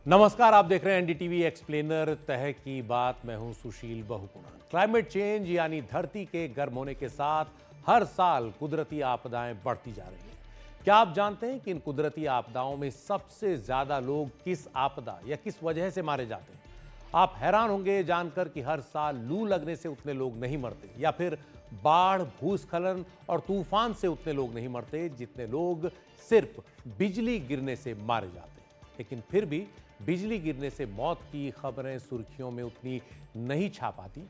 नमस्कार, आप देख रहे हैं एनडीटीवी एक्सप्लेनर तह की बात। मैं हूं सुशील बहुगुणा। क्लाइमेट चेंज यानी धरती के गर्म होने के साथ हर साल कुदरती आपदाएं बढ़ती जा रही हैं। क्या आप जानते हैं कि इन कुदरती आपदाओं में सबसे ज्यादा लोग किस आपदा या किस वजह से मारे जाते हैं? आप हैरान होंगे जानकर कि हर साल लू लगने से उतने लोग नहीं मरते, या फिर बाढ़, भूस्खलन और तूफान से उतने लोग नहीं मरते जितने लोग सिर्फ बिजली गिरने से मारे जाते हैं। लेकिन फिर भी बिजली गिरने से मौत की खबरें सुर्खियों में उतनी नहीं छा पाती।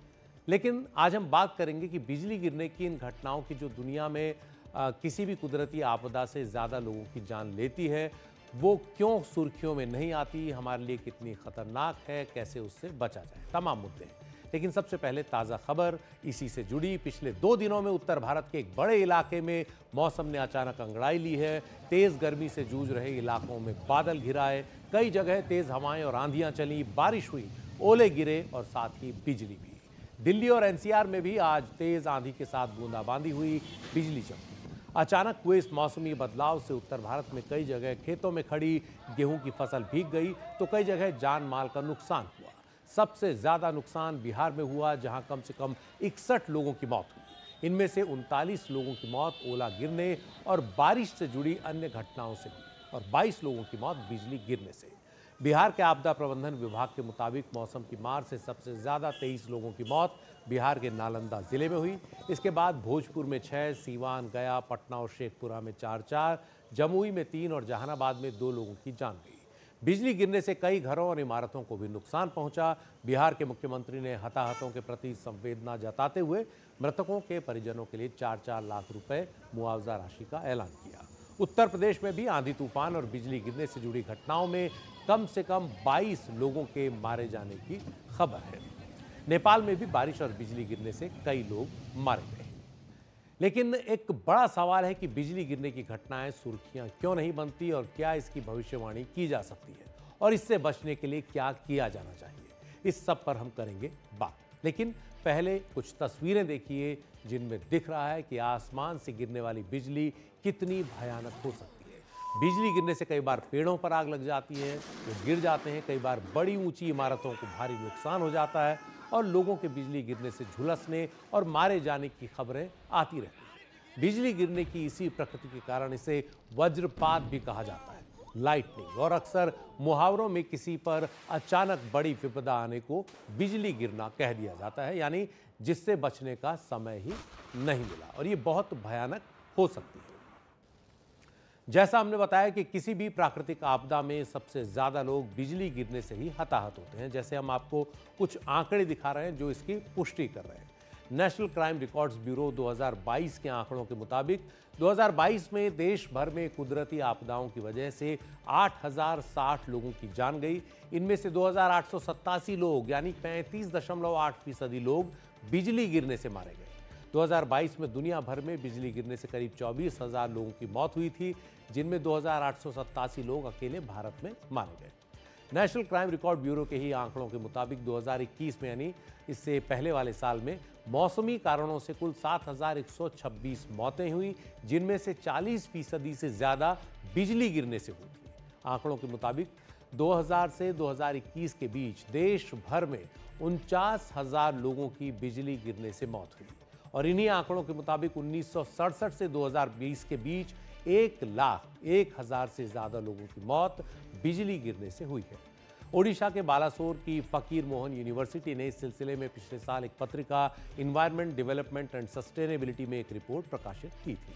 लेकिन आज हम बात करेंगे कि बिजली गिरने की इन घटनाओं की जो दुनिया में किसी भी कुदरती आपदा से ज़्यादा लोगों की जान लेती है, वो क्यों सुर्खियों में नहीं आती, हमारे लिए कितनी खतरनाक है, कैसे उससे बचा जाए, तमाम मुद्दे हैं। लेकिन सबसे पहले ताज़ा खबर इसी से जुड़ी। पिछले 2 दिनों में उत्तर भारत के एक बड़े इलाके में मौसम ने अचानक अंगड़ाई ली है। तेज़ गर्मी से जूझ रहे इलाकों में बादल घिराए, कई जगह तेज़ हवाएं और आंधियां चली, बारिश हुई, ओले गिरे और साथ ही बिजली भी। दिल्ली और एनसीआर में भी आज तेज़ आंधी के साथ बूंदाबांदी हुई, बिजली चमकी। अचानक हुए इस मौसमी बदलाव से उत्तर भारत में कई जगह खेतों में खड़ी गेहूं की फसल भीग गई, तो कई जगह जान माल का नुकसान हुआ। सबसे ज्यादा नुकसान बिहार में हुआ, जहां कम से कम 61 लोगों की मौत हुई। इनमें से 39 लोगों की मौत ओला गिरने और बारिश से जुड़ी अन्य घटनाओं से हुई और 22 लोगों की मौत बिजली गिरने से। बिहार के आपदा प्रबंधन विभाग के मुताबिक मौसम की मार से सबसे ज्यादा 23 लोगों की मौत बिहार के नालंदा जिले में हुई। इसके बाद भोजपुर में 6, सीवान, गया, पटना और शेखपुरा में 4, जमुई में 3 और जहानाबाद में 2 लोगों की जान गई। बिजली गिरने से कई घरों और इमारतों को भी नुकसान पहुंचा। बिहार के मुख्यमंत्री ने हताहतों के प्रति संवेदना जताते हुए मृतकों के परिजनों के लिए 4-4 लाख रुपए मुआवजा राशि का ऐलान किया। उत्तर प्रदेश में भी आंधी तूफान और बिजली गिरने से जुड़ी घटनाओं में कम से कम 22 लोगों के मारे जाने की खबर है। नेपाल में भी बारिश और बिजली गिरने से कई लोग मारे गए। लेकिन एक बड़ा सवाल है कि बिजली गिरने की घटनाएं सुर्खियां क्यों नहीं बनती और क्या इसकी भविष्यवाणी की जा सकती है और इससे बचने के लिए क्या किया जाना चाहिए। इस सब पर हम करेंगे बात। लेकिन पहले कुछ तस्वीरें देखिए जिनमें दिख रहा है कि आसमान से गिरने वाली बिजली कितनी भयानक हो सकती है। बिजली गिरने से कई बार पेड़ों पर आग लग जाती है, वो गिर जाते हैं। कई बार बड़ी ऊंची इमारतों को भारी नुकसान हो जाता है और लोगों के बिजली गिरने से झुलसने और मारे जाने की खबरें आती रहती हैं। बिजली गिरने की इसी प्रकृति के कारण इसे वज्रपात भी कहा जाता है, लाइटनिंग। और अक्सर मुहावरों में किसी पर अचानक बड़ी विपदा आने को बिजली गिरना कह दिया जाता है, यानी जिससे बचने का समय ही नहीं मिला, और ये बहुत भयानक हो सकती है। जैसा हमने बताया कि किसी भी प्राकृतिक आपदा में सबसे ज्यादा लोग बिजली गिरने से ही हताहत होते हैं। जैसे हम आपको कुछ आंकड़े दिखा रहे हैं जो इसकी पुष्टि कर रहे हैं। नेशनल क्राइम रिकॉर्ड्स ब्यूरो 2022 के आंकड़ों के मुताबिक 2022 में देश भर में कुदरती आपदाओं की वजह से 8060 लोगों की जान गई। इनमें से 2887 लोग यानी 35.8% लोग बिजली गिरने से मारे गए। 2022 में दुनिया भर में बिजली गिरने से करीब 24,000 लोगों की मौत हुई थी, जिनमें 2887 लोग अकेले भारत में मारे गए। नेशनल क्राइम रिकॉर्ड ब्यूरो के ही आंकड़ों के मुताबिक 2021 में यानी इससे पहले वाले साल में मौसमी कारणों से कुल 7,126 मौतें हुई, जिनमें से 40% से ज्यादा बिजली गिरने से हुई थी। आंकड़ों के मुताबिक 2000 से 2021 के बीच देश भर में 49,000 लोगों की बिजली गिरने से मौत हुई, और इन्हीं आंकड़ों के मुताबिक 1967 से 2020 के बीच 1,01,000 से ज्यादा लोगों की मौत बिजली गिरने से हुई है। ओडिशा के बालासोर की फकीर मोहन यूनिवर्सिटी ने इस सिलसिले में पिछले साल एक पत्रिका इन्वायरमेंट, डेवलपमेंट एंड सस्टेनेबिलिटी में एक रिपोर्ट प्रकाशित की थी।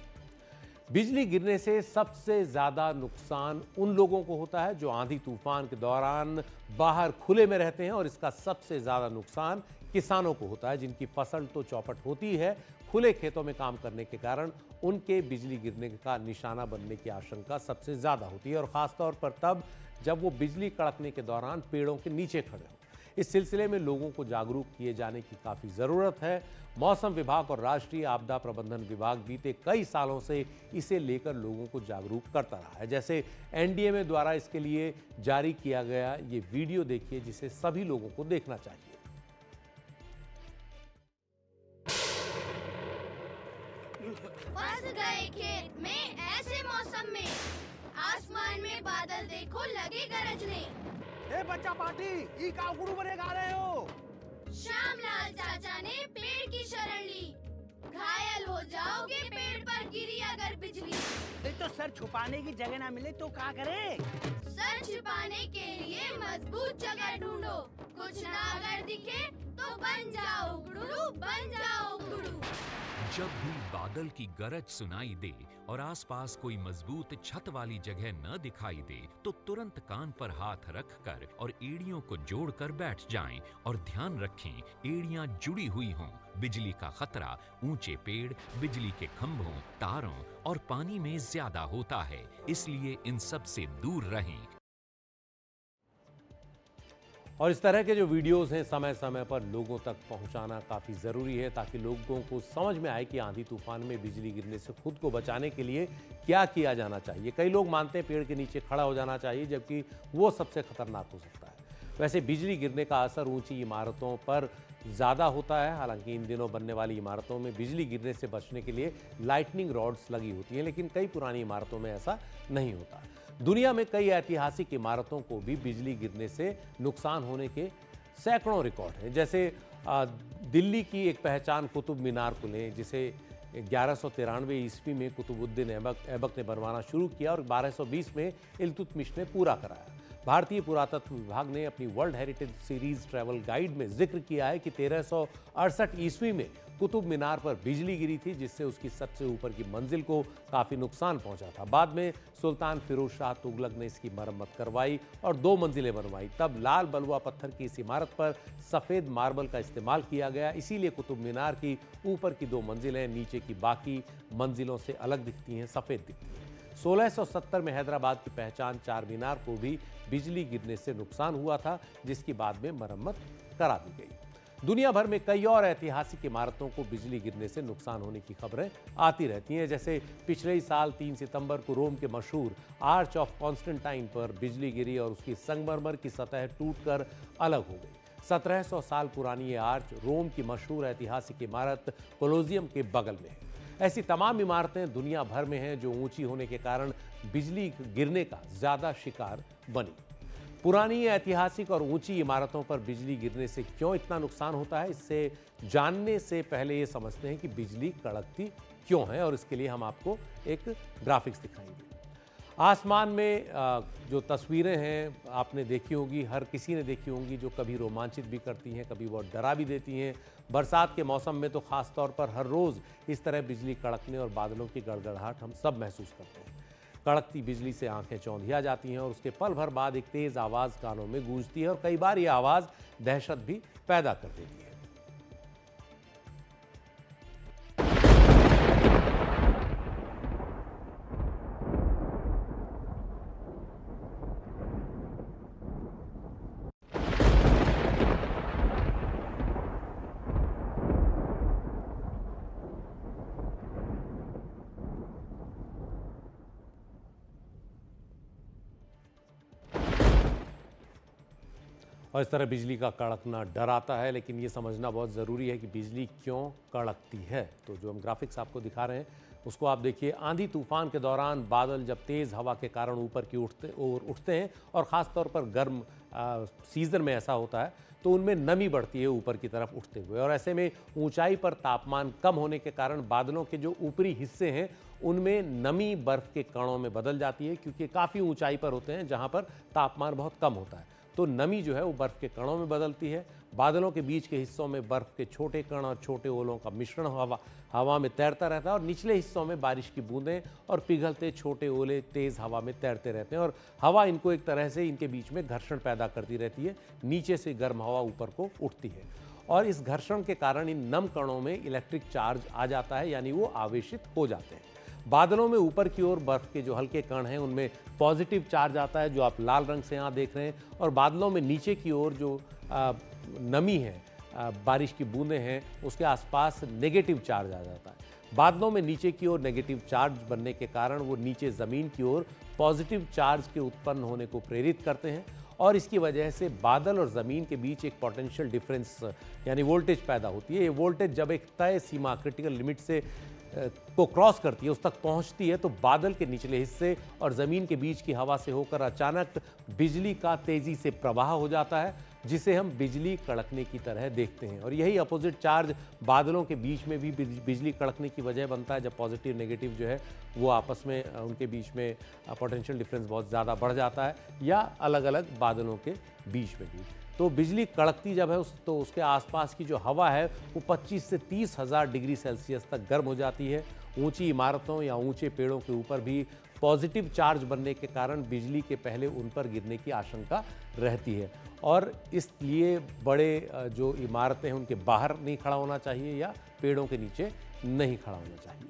बिजली गिरने से सबसे ज्यादा नुकसान उन लोगों को होता है जो आंधी तूफान के दौरान बाहर खुले में रहते हैं, और इसका सबसे ज्यादा नुकसान किसानों को होता है जिनकी फसल तो चौपट होती है। खुले खेतों में काम करने के कारण उनके बिजली गिरने का निशाना बनने की आशंका सबसे ज्यादा होती है, और खासतौर पर तब जब वो बिजली कड़कने के दौरान पेड़ों के नीचे खड़े हों। इस सिलसिले में लोगों को जागरूक किए जाने की काफी जरूरत है। मौसम विभाग और राष्ट्रीय आपदा प्रबंधन विभाग बीते कई सालों से इसे लेकर लोगों को जागरूक करता रहा है। जैसे एनडीएमए द्वारा इसके लिए जारी किया गया ये वीडियो देखिए, जिसे सभी लोगों को देखना चाहिए। फंस गए खेत में ऐसे मौसम में, आसमान में बादल देखो लगे गरजने, ए बच्चा पार्टी ई का गुरु बने गा रहे हो? श्यामलाल चाचा ने पेड़ की शरण ली। घायल हो जाओगे पेड़ पर गिरी अगर बिजली। नहीं तो सर छुपाने की जगह ना मिले तो क्या करे? सर छिपाने के लिए मजबूत जगह ढूंढो। कुछ ना अगर दिखे तो बन जाओ गुरु, बन जाओ गुरु। जब भी बादल की गरज सुनाई दे और आसपास कोई मजबूत छत वाली जगह न दिखाई दे तो तुरंत कान पर हाथ रखकर और एड़ियों को जोड़कर बैठ जाएं और ध्यान रखें एड़ियां जुड़ी हुई हों। बिजली का खतरा ऊंचे पेड़, बिजली के खंभों, तारों और पानी में ज्यादा होता है, इसलिए इन सब से दूर रहें। और इस तरह के जो वीडियोस हैं समय समय पर लोगों तक पहुंचाना काफ़ी ज़रूरी है ताकि लोगों को समझ में आए कि आंधी तूफान में बिजली गिरने से खुद को बचाने के लिए क्या किया जाना चाहिए। कई लोग मानते हैं पेड़ के नीचे खड़ा हो जाना चाहिए, जबकि वो सबसे खतरनाक हो सकता है। वैसे बिजली गिरने का असर ऊंची इमारतों पर ज़्यादा होता है। हालांकि इन दिनों बनने वाली इमारतों में बिजली गिरने से बचने के लिए लाइटनिंग रॉड्स लगी होती हैं, लेकिन कई पुरानी इमारतों में ऐसा नहीं होता। दुनिया में कई ऐतिहासिक इमारतों को भी बिजली गिरने से नुकसान होने के सैकड़ों रिकॉर्ड हैं। जैसे दिल्ली की एक पहचान कुतुब मीनार को लें, जिसे 1193 ईस्वी में कुतुबुद्दीन ऐबक ने बनवाना शुरू किया और 1220 में इल्तुतमिश ने पूरा कराया। भारतीय पुरातत्व विभाग ने अपनी world heritage series travel guide में जिक्र किया है कि 1368 ईस्वी में कुतुब मीनार पर बिजली गिरी थी, जिससे उसकी सबसे ऊपर की मंजिल को काफ़ी नुकसान पहुंचा था। बाद में सुल्तान फिरोज शाह तुगलक ने इसकी मरम्मत करवाई और 2 मंजिलें बनवाई। तब लाल बलुआ पत्थर की इस इमारत पर सफ़ेद मार्बल का इस्तेमाल किया गया, इसीलिए कुतुब मीनार की ऊपर की 2 मंजिलें नीचे की बाकी मंजिलों से अलग दिखती हैं, सफ़ेद दिखती हैं। 1670 में हैदराबाद की पहचान चार मीनार को भी बिजली गिरने से नुकसान हुआ था, जिसकी बाद में मरम्मत करा दी गई। दुनिया भर में कई और ऐतिहासिक इमारतों को बिजली गिरने से नुकसान होने की खबरें आती रहती हैं। जैसे पिछले ही साल 3 सितंबर को रोम के मशहूर आर्च ऑफ कॉन्स्टेंटाइन पर बिजली गिरी और उसकी संगमरमर की सतह टूटकर अलग हो गई। 1700 साल पुरानी ये आर्च रोम की मशहूर ऐतिहासिक इमारत कोलोसियम के बगल में है। ऐसी तमाम इमारतें दुनिया भर में हैं जो ऊंची होने के कारण बिजली गिरने का ज्यादा शिकार बनी। पुरानी ऐतिहासिक और ऊंची इमारतों पर बिजली गिरने से क्यों इतना नुकसान होता है, इससे जानने से पहले ये समझते हैं कि बिजली कड़कती क्यों है, और इसके लिए हम आपको एक ग्राफिक्स दिखाएंगे। आसमान में जो तस्वीरें हैं आपने देखी होगी, हर किसी ने देखी होंगी, जो कभी रोमांचित भी करती हैं, कभी बहुत डरा भी देती हैं। बरसात के मौसम में तो ख़ास तौर पर हर रोज़ इस तरह बिजली कड़कने और बादलों की गड़गड़ाहट हम सब महसूस करते हैं। कड़कती बिजली से आंखें चौंधिया जाती हैं और उसके पल भर बाद एक तेज़ आवाज़ कानों में गूंजती है और कई बार ये आवाज़ दहशत भी पैदा कर देती है। और इस तरह बिजली का कड़कना डराता है, लेकिन ये समझना बहुत ज़रूरी है कि बिजली क्यों कड़कती है। तो जो हम ग्राफिक्स आपको दिखा रहे हैं उसको आप देखिए। आंधी तूफान के दौरान बादल जब तेज़ हवा के कारण ऊपर की उठते हैं और ख़ास तौर पर गर्म सीज़न में ऐसा होता है तो उनमें नमी बढ़ती है ऊपर की तरफ उठते हुए, और ऐसे में ऊंचाई पर तापमान कम होने के कारण बादलों के जो ऊपरी हिस्से हैं उनमें नमी बर्फ़ के कणों में बदल जाती है, क्योंकि काफ़ी ऊंचाई पर होते हैं जहां पर तापमान बहुत कम होता है। तो नमी जो है वो बर्फ़ के कणों में बदलती है। बादलों के बीच के हिस्सों में बर्फ़ के छोटे कण और छोटे ओलों का मिश्रण हवा में तैरता रहता है, और निचले हिस्सों में बारिश की बूंदें और पिघलते छोटे ओले तेज़ हवा में तैरते रहते हैं, और हवा इनको एक तरह से इनके बीच में घर्षण पैदा करती रहती है। नीचे से गर्म हवा ऊपर को उठती है और इस घर्षण के कारण इन नम कणों में इलेक्ट्रिक चार्ज आ जाता है, यानी वो आवेशित हो जाते हैं। बादलों में ऊपर की ओर बर्फ़ के जो हल्के कण हैं उनमें पॉजिटिव चार्ज आता है, जो आप लाल रंग से यहाँ देख रहे हैं, और बादलों में नीचे की ओर जो नमी है, बारिश की बूंदें हैं, उसके आसपास नेगेटिव चार्ज आ जाता है। बादलों में नीचे की ओर नेगेटिव चार्ज बनने के कारण वो नीचे ज़मीन की ओर पॉजिटिव चार्ज के उत्पन्न होने को प्रेरित करते हैं, और इसकी वजह से बादल और ज़मीन के बीच एक पोटेंशियल डिफरेंस यानी वोल्टेज पैदा होती है। ये वोल्टेज जब एक तय सीमा क्रिटिकल लिमिट से को क्रॉस करती है, उस तक पहुंचती है, तो बादल के निचले हिस्से और ज़मीन के बीच की हवा से होकर अचानक बिजली का तेज़ी से प्रवाह हो जाता है, जिसे हम बिजली कड़कने की तरह देखते हैं। और यही अपोजिट चार्ज बादलों के बीच में भी बिजली कड़कने की वजह बनता है, जब पॉजिटिव नेगेटिव जो है वो आपस में उनके बीच में पोटेंशियल डिफरेंस बहुत ज़्यादा बढ़ जाता है, या अलग अलग बादलों के बीच में भी। तो बिजली कड़कती जब है तो उसके आसपास की जो हवा है वो 25 से 30 हज़ार डिग्री सेल्सियस तक गर्म हो जाती है। ऊंची इमारतों या ऊंचे पेड़ों के ऊपर भी पॉजिटिव चार्ज बनने के कारण बिजली के पहले उन पर गिरने की आशंका रहती है, और इसलिए बड़े जो इमारतें हैं उनके बाहर नहीं खड़ा होना चाहिए या पेड़ों के नीचे नहीं खड़ा होना चाहिए।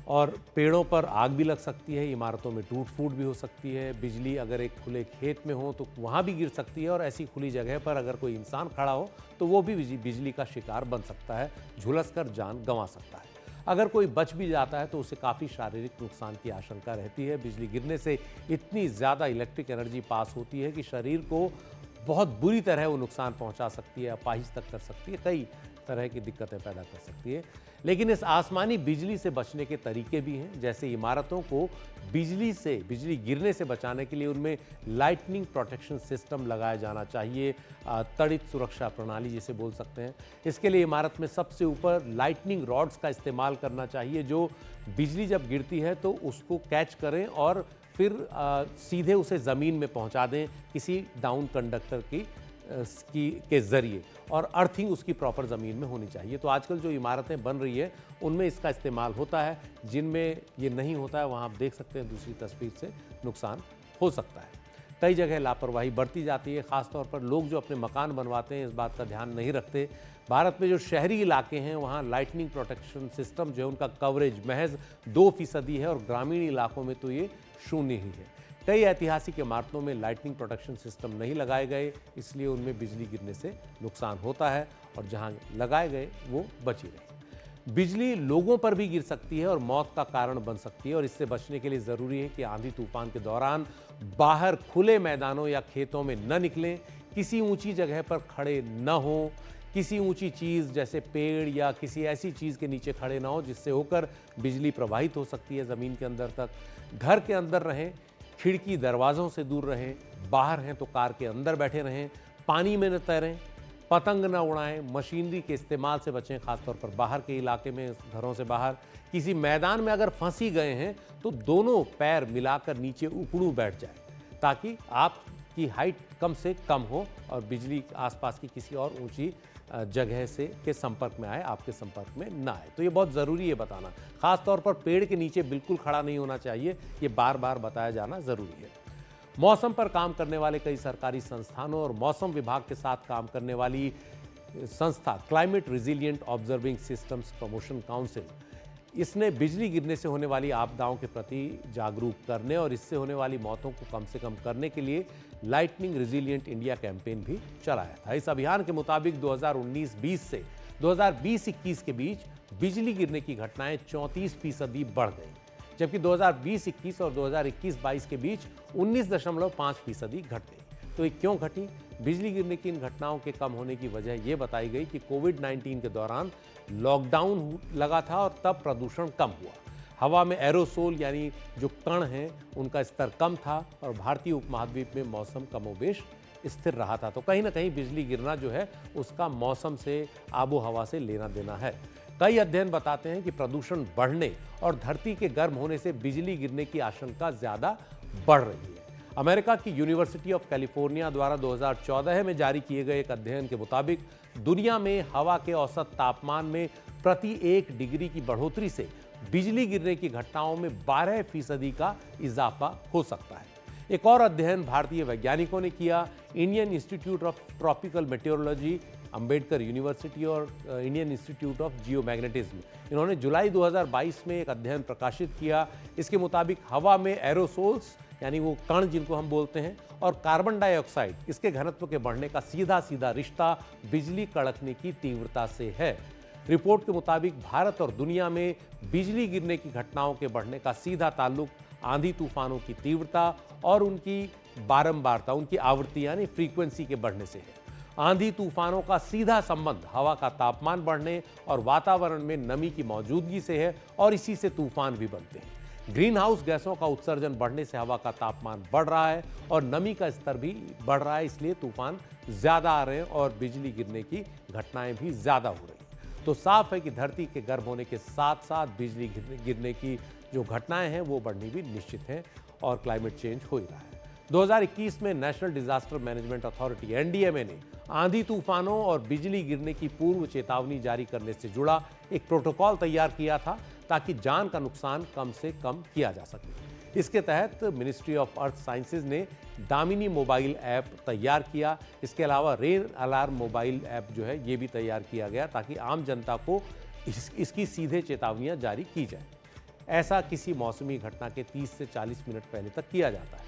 और पेड़ों पर आग भी लग सकती है, इमारतों में टूट फूट भी हो सकती है। बिजली अगर एक खुले खेत में हो तो वहाँ भी गिर सकती है, और ऐसी खुली जगह पर अगर कोई इंसान खड़ा हो तो वो भी बिजली का शिकार बन सकता है, झुलस कर जान गंवा सकता है। अगर कोई बच भी जाता है तो उसे काफ़ी शारीरिक नुकसान की आशंका रहती है। बिजली गिरने से इतनी ज़्यादा इलेक्ट्रिक एनर्जी पास होती है कि शरीर को बहुत बुरी तरह वो नुकसान पहुंचा सकती है, अपाहिज तक कर सकती है, कई तरह की दिक्कतें पैदा कर सकती है। लेकिन इस आसमानी बिजली से बचने के तरीके भी हैं, जैसे इमारतों को बिजली गिरने से बचाने के लिए उनमें लाइटनिंग प्रोटेक्शन सिस्टम लगाया जाना चाहिए, तड़ित सुरक्षा प्रणाली जिसे बोल सकते हैं। इसके लिए इमारत में सबसे ऊपर लाइटनिंग रॉड्स का इस्तेमाल करना चाहिए, जो बिजली जब गिरती है तो उसको कैच करें और फिर सीधे उसे ज़मीन में पहुंचा दें किसी डाउन कंडक्टर के ज़रिए, और अर्थिंग उसकी प्रॉपर ज़मीन में होनी चाहिए। तो आजकल जो इमारतें बन रही है उनमें इसका इस्तेमाल होता है, जिनमें ये नहीं होता है वहाँ आप देख सकते हैं दूसरी तस्वीर से नुकसान हो सकता है। कई जगह लापरवाही बरती जाती है, ख़ासतौर पर लोग जो अपने मकान बनवाते हैं इस बात का ध्यान नहीं रखते। भारत में जो शहरी इलाके हैं वहाँ लाइटनिंग प्रोटेक्शन सिस्टम जो है उनका कवरेज महज 2% है, और ग्रामीण इलाकों में तो ये 0 ही है। कई ऐतिहासिक इमारतों में लाइटनिंग प्रोटेक्शन सिस्टम नहीं लगाए गए, इसलिए उनमें बिजली गिरने से नुकसान होता है, और जहां लगाए गए वो बची रहे। बिजली लोगों पर भी गिर सकती है और मौत का कारण बन सकती है, और इससे बचने के लिए ज़रूरी है कि आंधी तूफान के दौरान बाहर खुले मैदानों या खेतों में न निकलें, किसी ऊंची जगह पर खड़े न हों, किसी ऊंची चीज़ जैसे पेड़ या किसी ऐसी चीज़ के नीचे खड़े ना हो जिससे होकर बिजली प्रवाहित हो सकती है ज़मीन के अंदर तक। घर के अंदर रहें, खिड़की दरवाज़ों से दूर रहें, बाहर हैं तो कार के अंदर बैठे रहें, पानी में न तैरें, पतंग न उड़ाएं, मशीनरी के इस्तेमाल से बचें, खासतौर पर बाहर के इलाके में, घरों से बाहर। किसी मैदान में अगर फंसी गए हैं तो दोनों पैर मिलाकर नीचे उकड़ू बैठ जाए, ताकि आपकी हाइट कम से कम हो और बिजली आसपास की किसी और ऊंची जगह से के संपर्क में आए, आपके संपर्क में ना आए। तो ये बहुत ज़रूरी है बताना, खास तौर पर पेड़ के नीचे बिल्कुल खड़ा नहीं होना चाहिए, ये बार बार बताया जाना ज़रूरी है। मौसम पर काम करने वाले कई सरकारी संस्थानों और मौसम विभाग के साथ काम करने वाली संस्था climate resilient observing systems promotion council, इसने बिजली गिरने से होने वाली आपदाओं के प्रति जागरूक करने और इससे होने वाली मौतों को कम से कम करने के लिए लाइटनिंग रिजिलियंट इंडिया कैंपेन भी चलाया था। इस अभियान के मुताबिक 2019-20 से 2020-21 के बीच बिजली गिरने की घटनाएं 34% बढ़ गई, जबकि 2020-21 और 2021-22 के बीच 19.5% घट गई। तो ये क्यों घटी? बिजली गिरने की इन घटनाओं के कम होने की वजह ये बताई गई कि कोविड-19 के दौरान लॉकडाउन लगा था और तब प्रदूषण कम हुआ। हवा में एरोसोल यानी जो कण हैं उनका स्तर कम था और भारतीय उपमहाद्वीप में मौसम कमोबेश स्थिर रहा था। तो कहीं ना कहीं बिजली गिरना जो है उसका मौसम से, आबो हवा से लेना देना है। कई अध्ययन बताते हैं कि प्रदूषण बढ़ने और धरती के गर्म होने से बिजली गिरने की आशंका ज़्यादा बढ़ रही है। अमेरिका की यूनिवर्सिटी ऑफ कैलिफोर्निया द्वारा 2014 में जारी किए गए एक अध्ययन के मुताबिक दुनिया में हवा के औसत तापमान में प्रति 1 डिग्री की बढ़ोतरी से बिजली गिरने की घटनाओं में 12% का इजाफा हो सकता है। एक और अध्ययन भारतीय वैज्ञानिकों ने किया। Indian institute of tropical meteorology, Ambedkar university और इंडियन इंस्टीट्यूट ऑफ जियोमैग्नेटिज्म, इन्होंने जुलाई 2022 में एक अध्ययन प्रकाशित किया। इसके मुताबिक हवा में एरोसोल्स यानी वो कण जिनको हम बोलते हैं और कार्बन डाइऑक्साइड, इसके घनत्व के बढ़ने का सीधा सीधा रिश्ता बिजली कड़कने की तीव्रता से है। रिपोर्ट के मुताबिक भारत और दुनिया में बिजली गिरने की घटनाओं के बढ़ने का सीधा ताल्लुक आंधी तूफानों की तीव्रता और उनकी बारंबारता, उनकी आवृत्ति यानी फ्रीक्वेंसी के बढ़ने से है। आंधी तूफानों का सीधा संबंध हवा का तापमान बढ़ने और वातावरण में नमी की मौजूदगी से है और इसी से तूफान भी बनते हैं। ग्रीन हाउस गैसों का उत्सर्जन बढ़ने से हवा का तापमान बढ़ रहा है और नमी का स्तर भी बढ़ रहा है, इसलिए तूफान ज्यादा आ रहे हैं और बिजली गिरने की घटनाएं भी ज्यादा हो रही हैं। तो साफ है कि धरती के गर्म होने के साथ साथ बिजली गिरने की जो घटनाएं हैं वो बढ़नी भी निश्चित हैं और क्लाइमेट चेंज हो ही रहा है। 2021 में national disaster management authority NDMA ने आंधी तूफानों और बिजली गिरने की पूर्व चेतावनी जारी करने से जुड़ा एक प्रोटोकॉल तैयार किया था ताकि जान का नुकसान कम से कम किया जा सके। इसके तहत मिनिस्ट्री ऑफ अर्थ साइंसेज ने दामिनी मोबाइल ऐप तैयार किया। इसके अलावा रेन अलार्म मोबाइल ऐप जो है ये भी तैयार किया गया ताकि आम जनता को इसकी सीधे चेतावनियां जारी की जाए। ऐसा किसी मौसमी घटना के 30 से 40 मिनट पहले तक किया जाता है।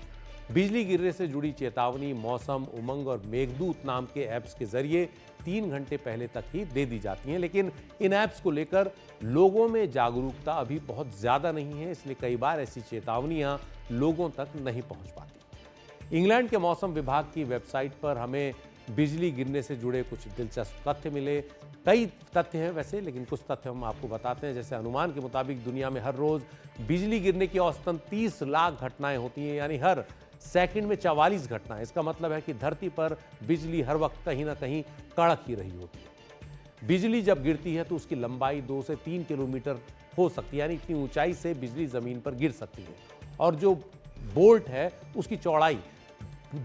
बिजली गिरने से जुड़ी चेतावनी मौसम, उमंग और मेघदूत नाम के ऐप्स के जरिए 3 घंटे पहले तक ही दे दी जाती हैं, लेकिन इन ऐप्स को लेकर लोगों में जागरूकता अभी बहुत ज़्यादा नहीं है, इसलिए कई बार ऐसी चेतावनियां लोगों तक नहीं पहुंच पाती। इंग्लैंड के मौसम विभाग की वेबसाइट पर हमें बिजली गिरने से जुड़े कुछ दिलचस्प तथ्य मिले। कई तथ्य हैं वैसे, लेकिन कुछ तथ्य हम आपको बताते हैं। जैसे अनुमान के मुताबिक दुनिया में हर रोज बिजली गिरने की औसतन 30 लाख घटनाएं होती हैं, यानी हर सेकंड में 44 घटनाएं। इसका मतलब है कि धरती पर बिजली हर वक्त कहीं ना कहीं कड़क ही रही होती है। बिजली जब गिरती है तो उसकी लंबाई 2 से 3 किलोमीटर हो सकती है, यानी इतनी ऊंचाई से बिजली जमीन पर गिर सकती है। और जो बोल्ट है उसकी चौड़ाई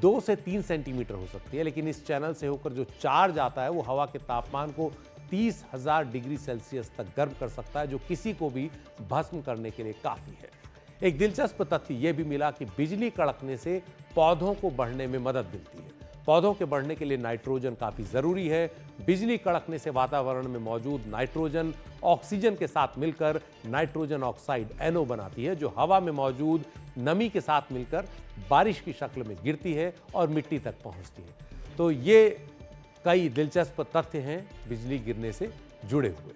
2 से 3 सेंटीमीटर हो सकती है, लेकिन इस चैनल से होकर जो चार्ज आता है वो हवा के तापमान को 30,000 डिग्री सेल्सियस तक गर्म कर सकता है, जो किसी को भी भस्म करने के लिए काफी है। एक दिलचस्प तथ्य यह भी मिला कि बिजली कड़कने से पौधों को बढ़ने में मदद मिलती है। पौधों के बढ़ने के लिए नाइट्रोजन काफी जरूरी है। बिजली कड़कने से वातावरण में मौजूद नाइट्रोजन ऑक्सीजन के साथ मिलकर नाइट्रोजन ऑक्साइड NO बनाती है, जो हवा में मौजूद नमी के साथ मिलकर बारिश की शक्ल में गिरती है और मिट्टी तक पहुंचती है। तो ये कई दिलचस्प तथ्य हैं बिजली गिरने से जुड़े हुए,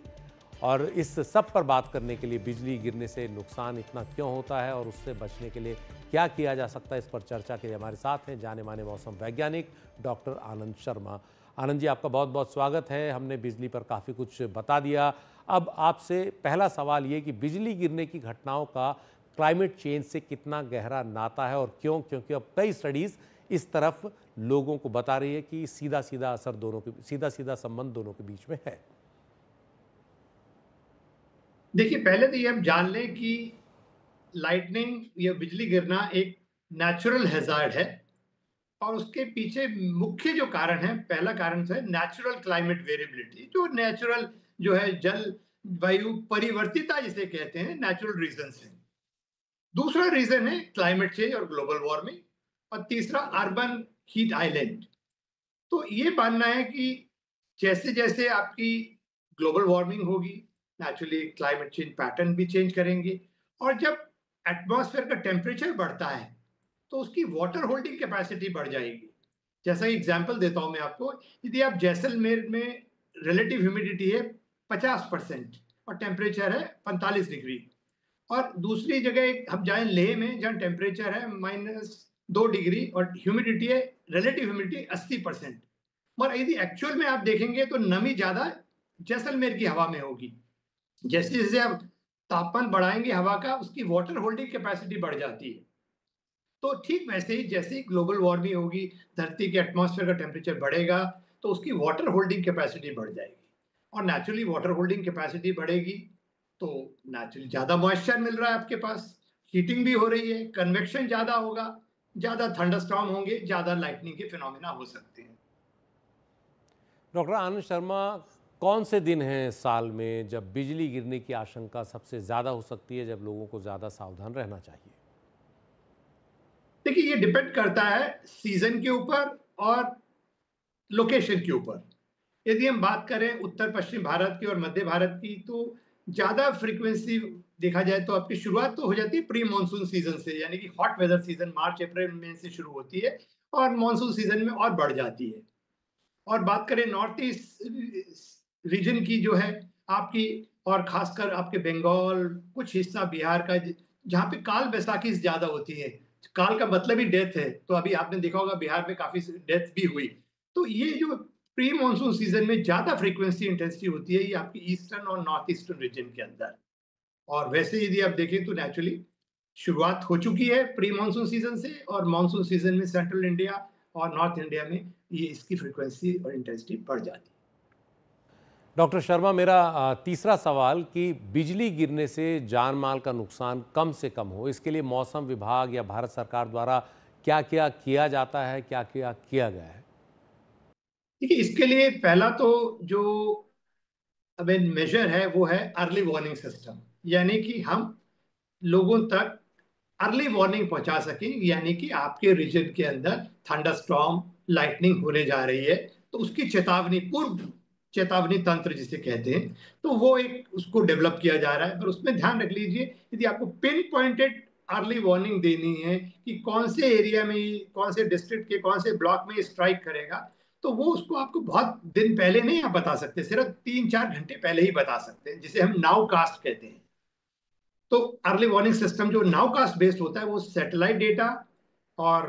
और इस सब पर बात करने के लिए बिजली गिरने से नुकसान इतना क्यों होता है और उससे बचने के लिए क्या किया जा सकता है, इस पर चर्चा के लिए हमारे साथ हैं जाने माने मौसम वैज्ञानिक डॉक्टर आनंद शर्मा। आनंद जी, आपका बहुत बहुत स्वागत है। हमने बिजली पर काफ़ी कुछ बता दिया। अब आपसे पहला सवाल ये कि बिजली गिरने की घटनाओं का क्लाइमेट चेंज से कितना गहरा नाता है और क्यों? क्योंकि अब कई स्टडीज़ इस तरफ लोगों को बता रही है कि सीधा सीधा असर दोनों के सीधा संबंध दोनों के बीच में है। देखिए, पहले तो ये हम जान लें कि लाइटनिंग या बिजली गिरना एक नेचुरल हैजार्ड है और उसके पीछे मुख्य जो कारण है, पहला कारण है नेचुरल क्लाइमेट वेरिएबिलिटी, जो नेचुरल जो है जल वायु परिवर्तिता जिसे कहते हैं, नेचुरल रीजंस है। दूसरा रीजन है क्लाइमेट चेंज और ग्लोबल वार्मिंग, और तीसरा अर्बन हीट आइलैंड। तो ये मानना है कि जैसे जैसे आपकी ग्लोबल वार्मिंग होगी, नेचुरली क्लाइमेट चेंज पैटर्न भी चेंज करेंगे, और जब एटमॉस्फेयर का टेम्परेचर बढ़ता है तो उसकी वाटर होल्डिंग कैपेसिटी बढ़ जाएगी। जैसा एग्जांपल देता हूं मैं आपको, यदि आप जैसलमेर में रिलेटिव ह्यूमिडिटी है 50% और टेम्परेचर है 45 डिग्री, और दूसरी जगह हम जाएं लेह में जहां टेम्परेचर है -2 डिग्री और ह्यूमिडिटी है, रिलेटिव ह्यूमिडिटी 80%, और यदि एक्चुअल में आप देखेंगे तो नमी ज्यादा जैसलमेर की हवा में होगी। जैसे जैसे आप तापमान बढ़ाएंगे हवा का, उसकी वाटर होल्डिंग कैपेसिटी बढ़ जाती है। तो ठीक वैसे ही जैसे ही ग्लोबल वार्मिंग होगी, धरती के एटमॉस्फेयर का टेम्परेचर बढ़ेगा तो उसकी वाटर होल्डिंग कैपेसिटी बढ़ जाएगी, और नेचुरली वाटर होल्डिंग कैपेसिटी बढ़ेगी तो नेचुरली ज्यादा मॉइस्चर मिल रहा है आपके पास, हीटिंग भी हो रही है, कन्वेक्शन ज्यादा होगा, ज्यादा थंडरस्टॉर्म होंगे, ज्यादा लाइटनिंग के फिनोमेना हो सकते हैं। डॉक्टर आनंद शर्मा, कौन से दिन हैं साल में जब बिजली गिरने की आशंका सबसे ज्यादा हो सकती है, जब लोगों को ज्यादा सावधान रहना चाहिए? देखिए, ये डिपेंड करता है सीजन के ऊपर और लोकेशन के ऊपर। यदि हम बात करें उत्तर पश्चिम भारत की और मध्य भारत की, तो ज्यादा फ्रीक्वेंसी देखा जाए तो आपकी शुरुआत तो हो जाती है प्री मानसून सीजन से, यानी कि हॉट वेदर सीजन मार्च अप्रैल में से शुरू होती है और मानसून सीजन में और बढ़ जाती है। और बात करें नॉर्थ ईस्ट रीजन की जो है आपकी, और खासकर आपके बंगाल, कुछ हिस्सा बिहार का, जहाँ पे काल बैसाखी ज्यादा होती है। काल का मतलब ही डेथ है, तो अभी आपने देखा होगा बिहार में काफी डेथ भी हुई। तो ये जो प्री मानसून सीजन में ज्यादा फ्रीक्वेंसी इंटेंसिटी होती है, ये आपकी ईस्टर्न और नॉर्थ ईस्टर्न रीजन के अंदर। और वैसे यदि आप देखें तो नेचुरली शुरुआत हो चुकी है प्री मानसून सीजन से, और मानसून सीजन में सेंट्रल इंडिया और नॉर्थ इंडिया में ये इसकी फ्रीक्वेंसी और इंटेंसिटी बढ़ जाती है। डॉक्टर शर्मा, मेरा तीसरा सवाल कि बिजली गिरने से जान माल का नुकसान कम से कम हो, इसके लिए मौसम विभाग या भारत सरकार द्वारा क्या क्या किया जाता है, क्या क्या किया गया है? देखिए, इसके लिए पहला तो जो अब मेजर है वो है अर्ली वार्निंग सिस्टम, यानी कि हम लोगों तक अर्ली वार्निंग पहुंचा सकें, यानी कि आपके रीजन के अंदर थंडरस्टॉर्म, लाइटनिंग होने जा रही है, तो उसकी चेतावनी, पूर्व चेतावनी तंत्र जिसे कहते हैं, तो वो एक उसको डेवलप किया जा रहा है। पर उसमें ध्यान रख लीजिए, यदि आपको पिन पॉइंटेड अर्ली वार्निंग देनी है कि कौन से एरिया में, कौन से डिस्ट्रिक्ट के कौन से ब्लॉक में स्ट्राइक करेगा, तो वो उसको आपको बहुत दिन पहले नहीं आप बता सकते, सिर्फ 3-4 घंटे पहले ही बता सकते हैं, जिसे हम नाउ कास्ट कहते हैं। तो अर्ली वार्निंग सिस्टम जो नाउ कास्ट बेस्ड होता है, वो सैटेलाइट डेटा और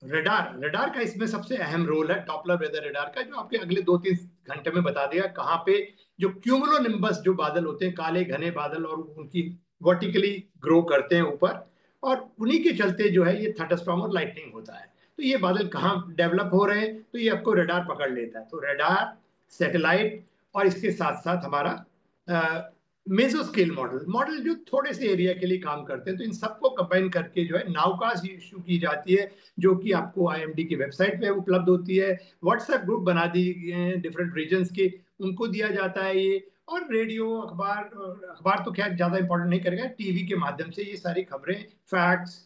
रडार, रडार का इसमें सबसे अहम रोल है, डॉपलर वेदर रडार का, जो आपके अगले 2-3 घंटे में बता देगा कहाँ पे जो क्यूमुलोनिम्बस जो बादल होते हैं, काले घने बादल, और उनकी वर्टिकली ग्रो करते हैं ऊपर, और उन्हीं के चलते जो है ये थंडरस्टॉर्म और लाइटनिंग होता है। तो ये बादल कहाँ डेवलप हो रहे हैं, तो ये आपको रडार पकड़ लेता है। तो रडार, सैटेलाइट, और इसके साथ साथ हमारा मेसो स्केल मॉडल, मॉडल जो थोड़े से एरिया के लिए काम करते हैं, तो इन सबको कंबाइन करके जो है नाउकास्ट इशू की जाती है, जो कि आपको आईएमडी की वेबसाइट पे उपलब्ध होती है। व्हाट्सएप ग्रुप बना दिए हैं डिफरेंट रीजन्स के, उनको दिया जाता है ये। और रेडियो, अखबार, अखबार तो खैर ज्यादा इंपॉर्टेंट नहीं करेगा, टीवी के माध्यम से ये सारी खबरें, फैक्ट्स,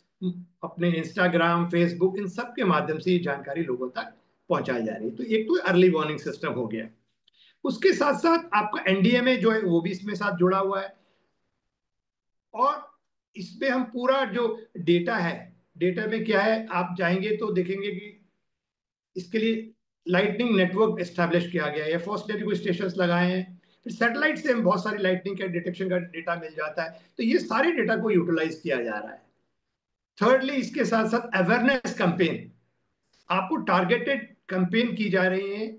अपने इंस्टाग्राम, फेसबुक, इन सब के माध्यम से ये जानकारी लोगों तक पहुंचाई जा रही है। तो एक तो अर्ली वार्निंग सिस्टम हो गया। उसके साथ साथ आपका एनडीएमए जो है वो भी इसमें साथ जुड़ा हुआ है, और इसमें हम पूरा जो डेटा है, डेटा में क्या है, आप जाएंगे तो देखेंगे कि इसके लिए लाइटनिंग नेटवर्क एस्टैब्लिश किया गया है, फॉस्टनेट को स्टेशन लगाए हैं, फिर सैटेलाइट से हम बहुत सारी लाइटनिंग का डिटेक्शन का डेटा मिल जाता है। तो ये सारे डेटा को यूटिलाइज किया जा रहा है। थर्डली, इसके साथ साथ अवेयरनेस कैंपेन, आपको टारगेटेड कैंपेन की जा रही है,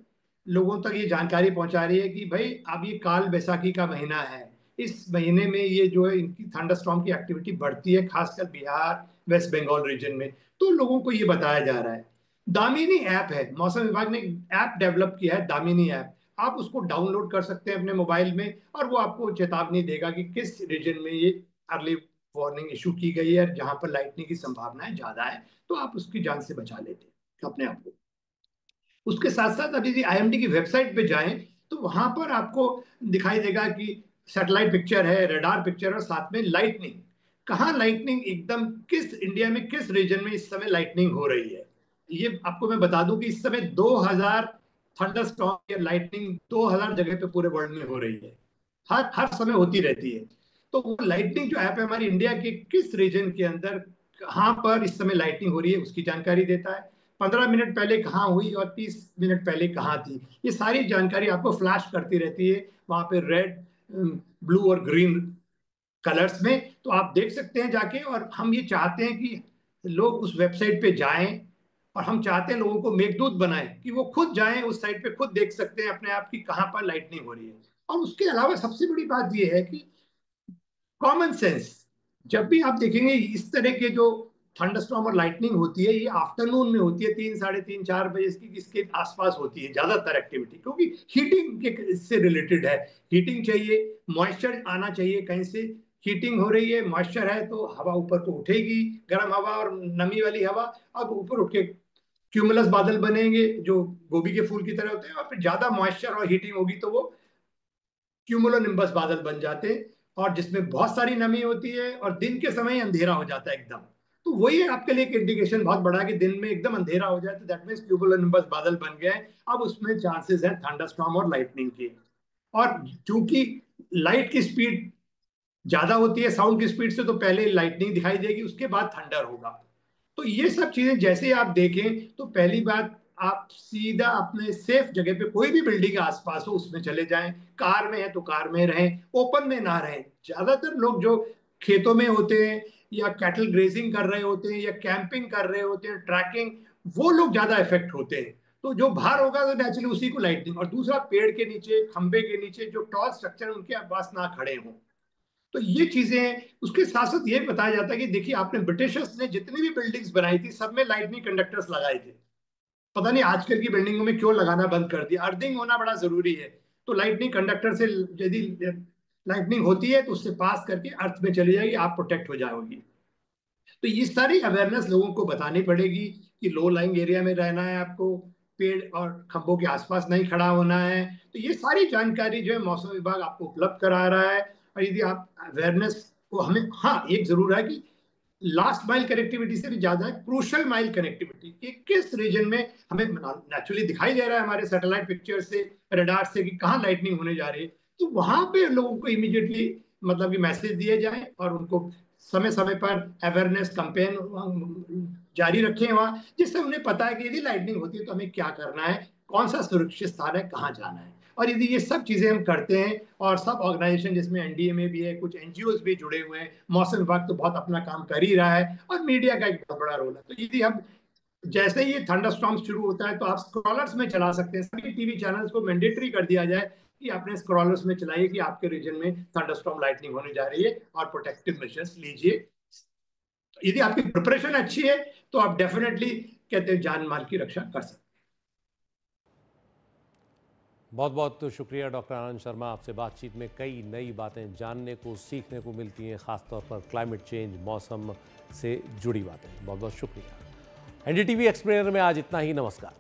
लोगों तक ये जानकारी पहुंचा रही है कि भाई अब ये काल बैसाखी का महीना है, इस महीने में ये जो है इनकी थंडरस्टॉर्म की एक्टिविटी बढ़ती है, खासकर बिहार, वेस्ट बंगाल रीजन में। तो लोगों को ये बताया जा रहा है। दामिनी ऐप है, मौसम विभाग ने ऐप डेवलप किया है, दामिनी ऐप, आप उसको डाउनलोड कर सकते हैं अपने मोबाइल में, और वो आपको चेतावनी देगा कि किस रीजन में ये अर्ली वार्निंग इशू की गई है, जहां पर लाइटनिंग की संभावनाएं ज्यादा है, तो आप उसकी जान से बचा लेते हैं अपने आप को। उसके साथ साथ अभी आईएमडी की वेबसाइट पे जाएं तो वहां पर आपको दिखाई देगा कि सैटेलाइट पिक्चर है, रडार पिक्चर, और साथ में लाइटनिंग, कहाँ लाइटनिंग एकदम किस इंडिया में किस रीजन में इस समय लाइटनिंग हो रही है। ये आपको मैं बता दूं कि इस समय 2000 थंडरस्टॉर्म या लाइटनिंग 2000 जगह पे पूरे वर्ल्ड में हो रही है, हर हर समय होती रहती है। तो वो लाइटनिंग जो ऐप है हमारी इंडिया के किस रीजन के अंदर कहाँ पर इस समय लाइटनिंग हो रही है उसकी जानकारी देता है, 15 मिनट पहले कहाँ हुई और 30 मिनट पहले कहाँ थी, ये सारी जानकारी आपको फ्लैश करती रहती है वहां पे रेड, ब्लू और ग्रीन कलर्स में। तो आप देख सकते हैं जाके, और हम ये चाहते हैं कि लोग उस वेबसाइट पे जाएं, और हम चाहते हैं लोगों को मेघदूत बनाएं कि वो खुद जाएं उस साइट पे, खुद देख सकते हैं अपने आप की कहाँ पर लाइटनिंग हो रही है। और उसके अलावा सबसे बड़ी बात यह है कि कॉमन सेंस, जब भी आप देखेंगे इस तरह के जो थंडरस्टॉर्म और लाइटनिंग होती है, ये आफ्टरनून में होती है, 3, साढ़े 3, 4 बजे इसके आसपास होती है ज्यादातर एक्टिविटी, क्योंकि हीटिंग के इससे रिलेटेड है। हीटिंग चाहिए, मॉइस्चर आना चाहिए कहीं से, हीटिंग हो रही है, मॉइस्चर है, तो हवा ऊपर तो उठेगी, गर्म हवा और नमी वाली हवा, अब ऊपर उठ के क्यूमुलस बादल बनेंगे जो गोभी के फूल की तरह होते हैं, और फिर ज्यादा मॉइस्चर और हीटिंग होगी तो वो क्यूमुलोनिम्बस बादल बन जाते हैं, और जिसमें बहुत सारी नमी होती है, और दिन के समय अंधेरा हो जाता है एकदम। तो वही आपके लिए एक इंडिकेशन बहुत बड़ा है कि दिन में एकदम अंधेरा हो जाए तो दैट मीन्स क्यूमुलोनिम्बस बादल बन गए। अब उसमें चांसेस है थंडरस्टॉर्म और लाइटनिंग के, और चूंकि लाइट की स्पीड ज्यादा होती है साउंड की स्पीड से, तो पहले लाइटनिंग दिखाई देगी, उसके बाद थंडर होगा। तो ये सब चीजें जैसे आप देखें, तो पहली बात, आप सीधा अपने सेफ जगह पे, कोई भी बिल्डिंग आसपास हो उसमें चले जाएं, कार में है तो कार में रहें, ओपन में ना रहें। ज्यादातर लोग जो खेतों में होते हैं या कैटल ग्रेजिंग कर रहे होते हैं या कैंपिंग कर रहे होते हैं, ट्रैकिंग, वो लोग ज्यादा इफेक्ट होते हैं। तो जो बाहर होगा तो नेचुरली उसी को लाइटनिंग। और दूसरा, पेड़ के नीचे, खंबे के नीचे जो टॉल स्ट्रक्चर है उनके पास ना खड़े हों। तो ये चीजें हैं। उसके साथ साथ ये बताया जाता है कि देखिए, आपने ब्रिटिशर्स ने जितनी भी बिल्डिंग्स बनाई थी सब में लाइटनिंग कंडक्टर्स लगाए थे। पता नहीं आजकल की बिल्डिंगों में क्यों लगाना बंद कर दिया। अर्थिंग होना बड़ा जरूरी है। तो लाइटनिंग कंडक्टर से यदि लाइटनिंग होती है तो उससे पास करके अर्थ में चली जाएगी, आप प्रोटेक्ट हो जाओगी। तो ये सारी अवेयरनेस लोगों को बतानी पड़ेगी कि लो लाइंग एरिया में रहना है आपको, पेड़ और खंभों के आसपास नहीं खड़ा होना है। तो ये सारी जानकारी जो है मौसम विभाग आपको उपलब्ध करा रहा है। और यदि आप अवेयरनेस को, हमें हाँ एक जरूर है कि लास्ट माइल कनेक्टिविटी से भी ज्यादा है क्रूशल माइल कनेक्टिविटी, कि किस रीजन में हमें नेचुरली दिखाई दे रहा है हमारे सैटेलाइट पिक्चर से, रडार से, कि कहाँ लाइटनिंग होने जा रही है। तो वहां पे लोगों को इमीडिएटली मतलब कि मैसेज दिए जाए और उनको समय समय पर अवेयरनेस कैंपेन जारी रखें वहां, जिससे उन्हें पता है कि यदि लाइटनिंग होती है तो हमें क्या करना है, कौन सा सुरक्षित स्थान है, कहाँ जाना है। और यदि ये सब चीजें हम करते हैं, और सब ऑर्गेनाइजेशन जिसमें एनडीएमए भी है, कुछ एनजीओ भी जुड़े हुए हैं, मौसम विभाग तो बहुत अपना काम कर ही रहा है, और मीडिया का एक बहुत बड़ा रोल है। तो यदि हम जैसे ही थंडरस्टॉर्म शुरू होता है तो आप स्क्रॉलर्स में चला सकते हैं। सभी टीवी चैनल्स को मैंडेटरी कर दिया जाए कि अपने स्क्रॉलर्स में चलाइए कि आपके रीजन में थंडरस्टॉर्म लाइटनिंग होने जा रही है, और प्रोटेक्टिव मेजर्स लीजिए। यदि आपकी प्रिपरेशन अच्छी है तो आप डेफिनेटली कहते हैं जान माल की रक्षा कर सकते हैं। बहुत बहुत शुक्रिया डॉक्टर आनंद शर्मा। आपसे बातचीत में कई नई बातें जानने को, सीखने को मिलती हैं, खासतौर पर क्लाइमेट चेंज, मौसम से जुड़ी बातें। बहुत बहुत शुक्रिया। एनडीटीवी एक्सप्लेनर में आज इतना ही। नमस्कार।